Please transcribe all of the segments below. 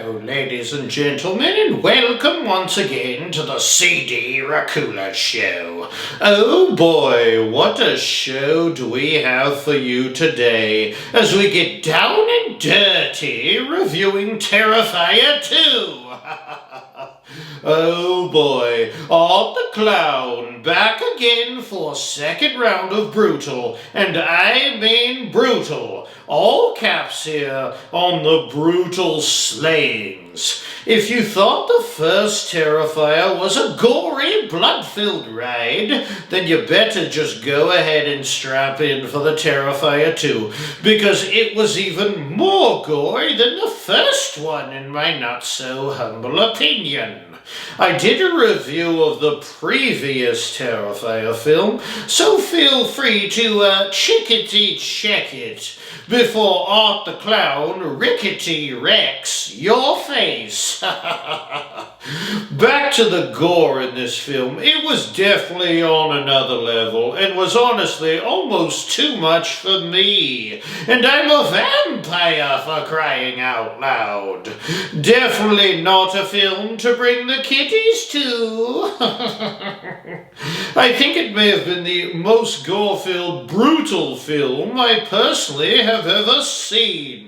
Hello, ladies and gentlemen, and welcome once again to the CD Racoola Show. Oh boy, what a show do we have for you today as we get down and dirty reviewing Terrifier 2. Oh boy, Art the Clown back again for a second round of brutal, and I mean brutal. All caps here on the brutal slayings. If you thought the first Terrifier was a gory, blood-filled ride, then you better just go ahead and strap in for the Terrifier 2, because it was even more gory than the first one, in my not-so-humble opinion. I did a review of the previous Terrifier film, so feel free to chickadee-check it before Art the Clown rickety wrecks your face. Back to the gore in this film. It was definitely on another level and was honestly almost too much for me. And I'm a vampire, for crying out loud. Definitely not a film to bring the kiddies to. I think it may have been the most gore-filled, brutal film I personally have ever seen.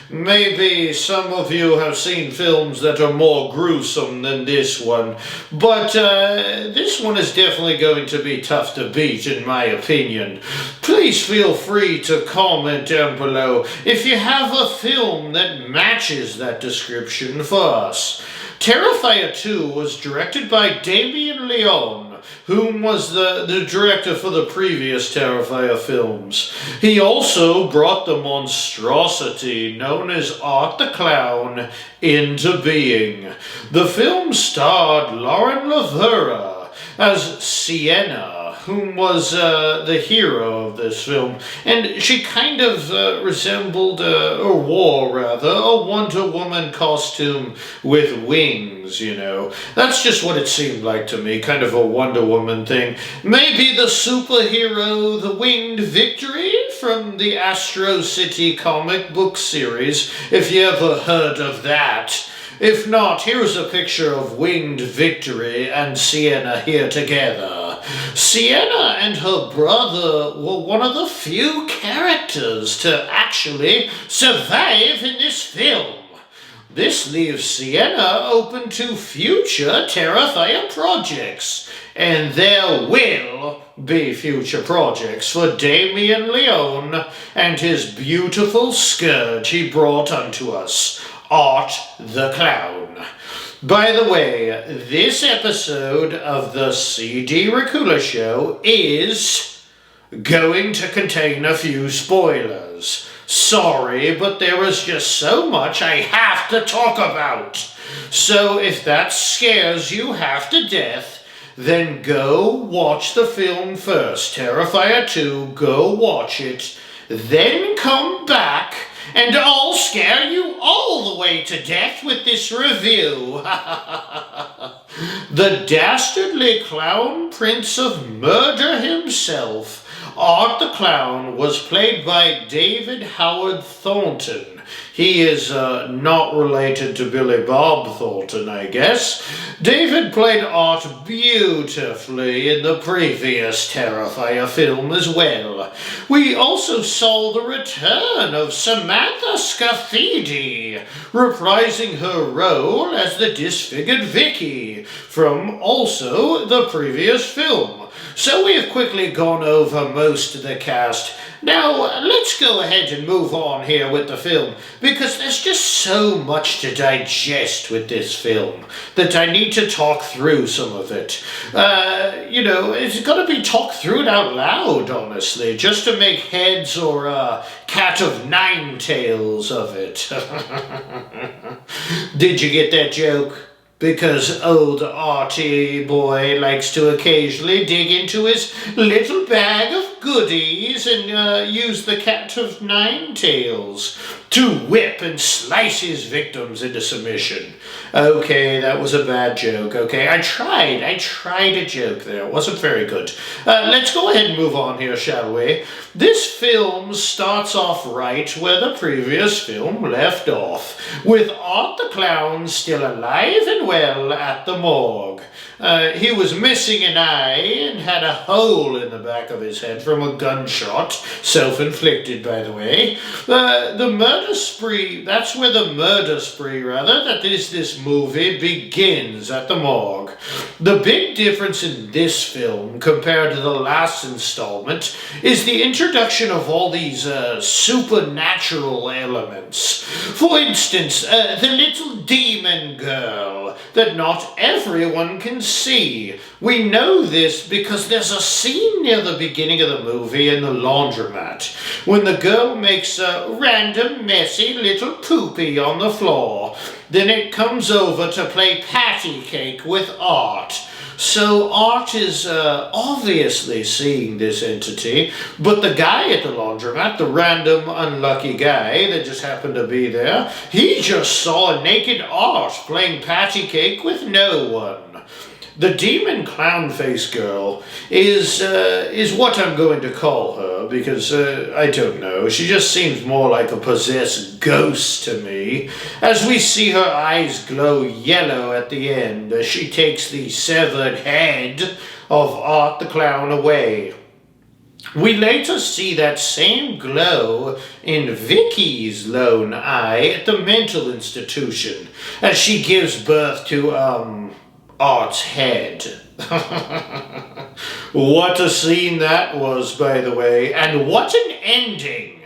Maybe some of you have seen films that are more gruesome than this one, but this one is definitely going to be tough to beat, in my opinion. Please feel free to comment down below if you have a film that matches that description for us. Terrifier 2 was directed by Damien Leone, whom was the director for the previous Terrifier films. He also brought the monstrosity known as Art the Clown into being. The film starred Lauren Lavera as Sienna, whom was the hero of this film, and she kind of resembled, or wore rather, a Wonder Woman costume with wings, you know. That's just what it seemed like to me, kind of a Wonder Woman thing. Maybe the superhero, the Winged Victory from the Astro City comic book series, if you ever heard of that. If not, here's a picture of Winged Victory and Sienna here together. Sienna and her brother were one of the few characters to actually survive in this film. This leaves Sienna open to future Terrifier projects, and there will be future projects for Damien Leone and his beautiful scourge he brought unto us, Art the Clown. By the way, this episode of the CD Racoola Show is going to contain a few spoilers. Sorry, but there is just so much I have to talk about. So if that scares you half to death, then go watch the film first. Terrifier 2, go watch it. Then come back and I'll scare you all the way to death with this review. The dastardly clown prince of murder himself, Art the Clown, was played by David Howard Thornton. He is not related to Billy Bob Thornton, I guess. David played Art beautifully in the previous Terrifier film as well. We also saw the return of Samantha Scafidi, reprising her role as the disfigured Vicky from also the previous film. So we have quickly gone over most of the cast. Now, let's go ahead and move on here with the film, because there's just so much to digest with this film that I need to talk through some of it. You know, it's got to be talked through out loud, honestly, just to make heads or cat of nine tails of it. Did you get that joke? Because old Artie boy likes to occasionally dig into his little bag of goodies and use the cat of nine tails to whip and slice his victims into submission. Okay, that was a bad joke, okay? I tried a joke there. It wasn't very good. Let's go ahead and move on here, shall we? This film starts off right where the previous film left off, with Art the Clown still alive and well at the morgue. He was missing an eye and had a hole in the back of his head from a gunshot, self-inflicted, by the way. The murder spree, that's where the murder spree, rather, that is this movie, begins at the morgue. The big difference in this film compared to the last installment is the introduction of all these supernatural elements. For instance, the little demon girl that not everyone can see. We know this because there's a scene near the beginning of the movie in the laundromat when the girl makes a random messy little poopy on the floor. Then it comes over to play patty cake with Art. So Art is obviously seeing this entity, but the guy at the laundromat, the random unlucky guy that just happened to be there, he just saw a naked Art playing patty cake with no one. The demon clown face girl is what I'm going to call her, because I don't know, she just seems more like a possessed ghost to me, as we see her eyes glow yellow at the end as she takes the severed head of Art the Clown away. We later see that same glow in Vicky's lone eye at the mental institution, as she gives birth to, Art's head. What a scene that was, by the way, and what an ending.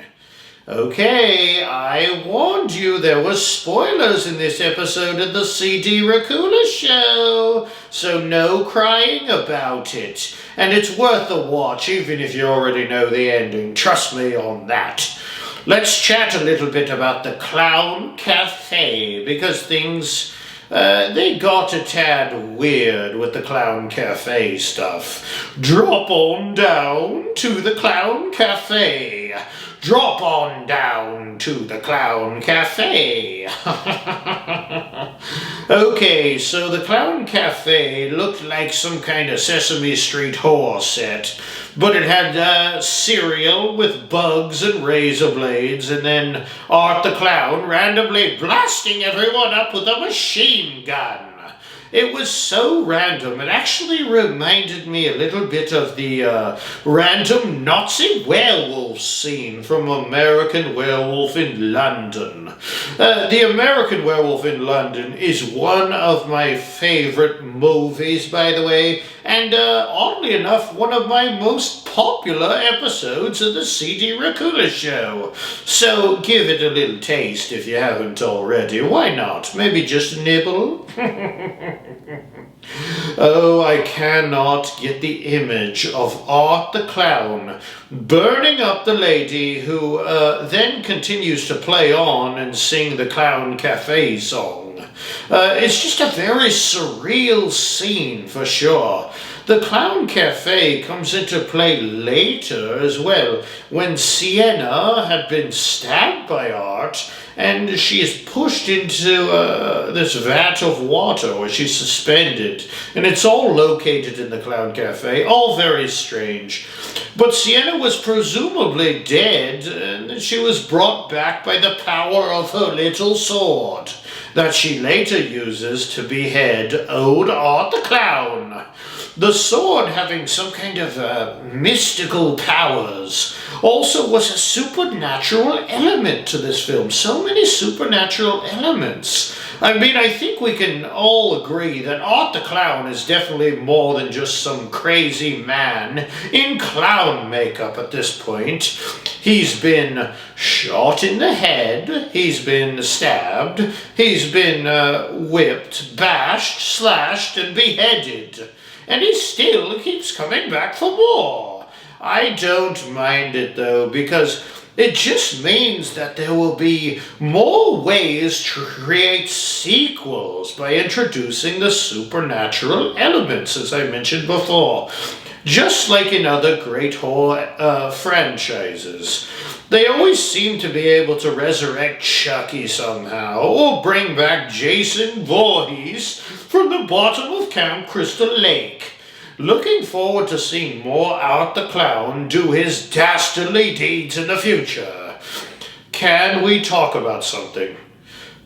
Okay, I warned you there were spoilers in this episode of the CD Racoola Show, so no crying about it. And it's worth a watch, even if you already know the ending. Trust me on that. Let's chat a little bit about the Clown Cafe, because things... they got a tad weird with the Clown Cafe stuff. Drop on down to the Clown Cafe. Drop on down to the Clown Cafe. Okay, so the Clown Cafe looked like some kind of Sesame Street horror set, but it had cereal with bugs and razor blades, and then Art the Clown randomly blasting everyone up with a machine gun. It was so random, it actually reminded me a little bit of the random Nazi werewolf scene from American Werewolf in London. The American Werewolf in London is one of my favorite movies, by the way, and oddly enough, one of my most popular episodes of the CD Racoola Show. So give it a little taste if you haven't already. Why not? Maybe just nibble? Oh, I cannot get the image of Art the Clown burning up the lady who then continues to play on and sing the Clown Cafe song. It's just a very surreal scene for sure. The Clown Cafe comes into play later as well, when Sienna had been stabbed by Art, and she is pushed into this vat of water where she's suspended, and it's all located in the Clown Cafe, all very strange. But Sienna was presumably dead, and she was brought back by the power of her little sword, that she later uses to behead old Art the Clown. The sword, having some kind of mystical powers, also was a supernatural element to this film. So many supernatural elements. I mean, I think we can all agree that Art the Clown is definitely more than just some crazy man in clown makeup at this point. He's been shot in the head, he's been stabbed, he's been whipped, bashed, slashed, and beheaded. And he still keeps coming back for more. I don't mind it though, because it just means that there will be more ways to create sequels by introducing the supernatural elements, as I mentioned before. just like in other great horror franchises. They always seem to be able to resurrect Chucky somehow, or bring back Jason Voorhees from the bottom of Camp Crystal Lake. Looking forward to seeing more Art the Clown do his dastardly deeds in the future. Can we talk about something?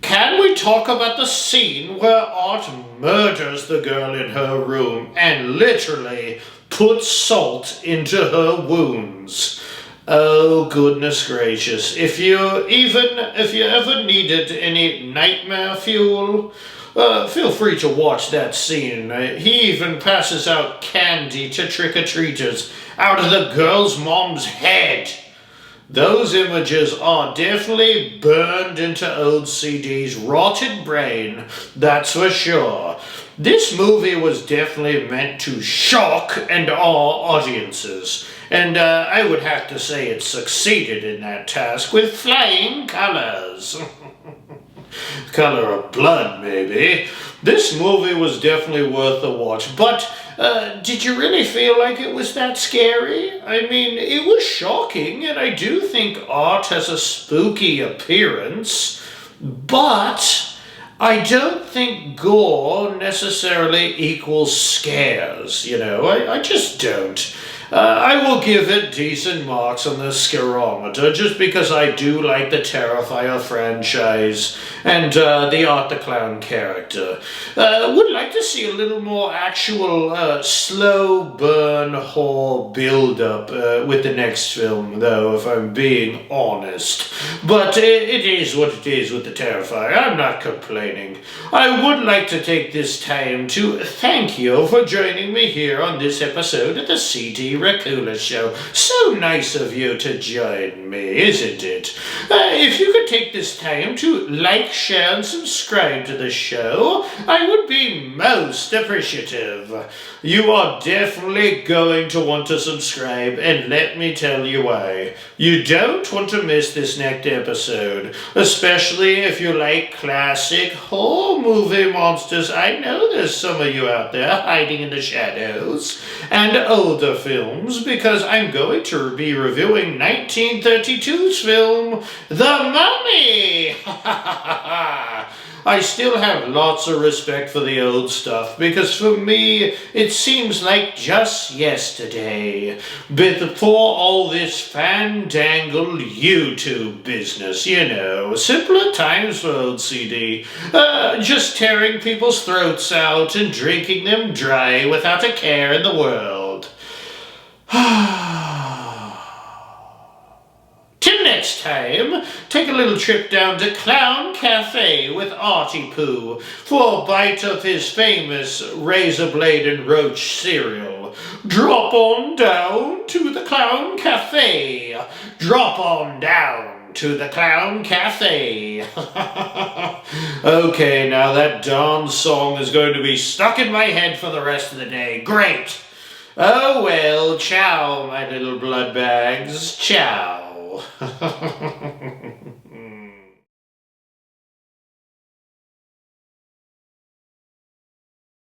Can we talk about the scene where Art murders the girl in her room and literally puts salt into her wounds? Oh, goodness gracious. If you ever needed any nightmare fuel, feel free to watch that scene. He even passes out candy to trick-or-treaters out of the girl's mom's head. Those images are definitely burned into old CD's rotted brain, that's for sure. This movie was definitely meant to shock and awe audiences, and I would have to say it succeeded in that task with flying colors. Color of blood, maybe. This movie was definitely worth a watch, but did you really feel like it was that scary? I mean, it was shocking, and I do think Art has a spooky appearance, but I don't think gore necessarily equals scares, you know? I just don't. I will give it decent marks on the scarometer just because I do like the Terrifier franchise and the Art the Clown character. Would like to see a little more actual slow burn horror build-up with the next film, though, if I'm being honest. But it is what it is with the Terrifier. I'm not complaining. I would like to take this time to thank you for joining me here on this episode of the CD Racoola Show. So nice of you to join me, isn't it? If you could take this time to like, share, and subscribe to the show, I would be most appreciative. You are definitely going to want to subscribe, and let me tell you why. You don't want to miss this next episode, especially if you like classic horror movie monsters. I know there's some of you out there hiding in the shadows, and older films, because I'm going to be reviewing 1932's film, The Mummy! I still have lots of respect for the old stuff, because for me, it seems like just yesterday, before all this fandangled YouTube business, you know, simpler times for old CD, just tearing people's throats out and drinking them dry without a care in the world. Till next time, take a little trip down to Clown Cafe with Artie Poo for a bite of his famous razor blade and roach cereal. Drop on down to the Clown Cafe. Drop on down to the Clown Cafe. Okay, now that darn song is going to be stuck in my head for the rest of the day. Great! Oh well, ciao, my little blood bags. Ciao.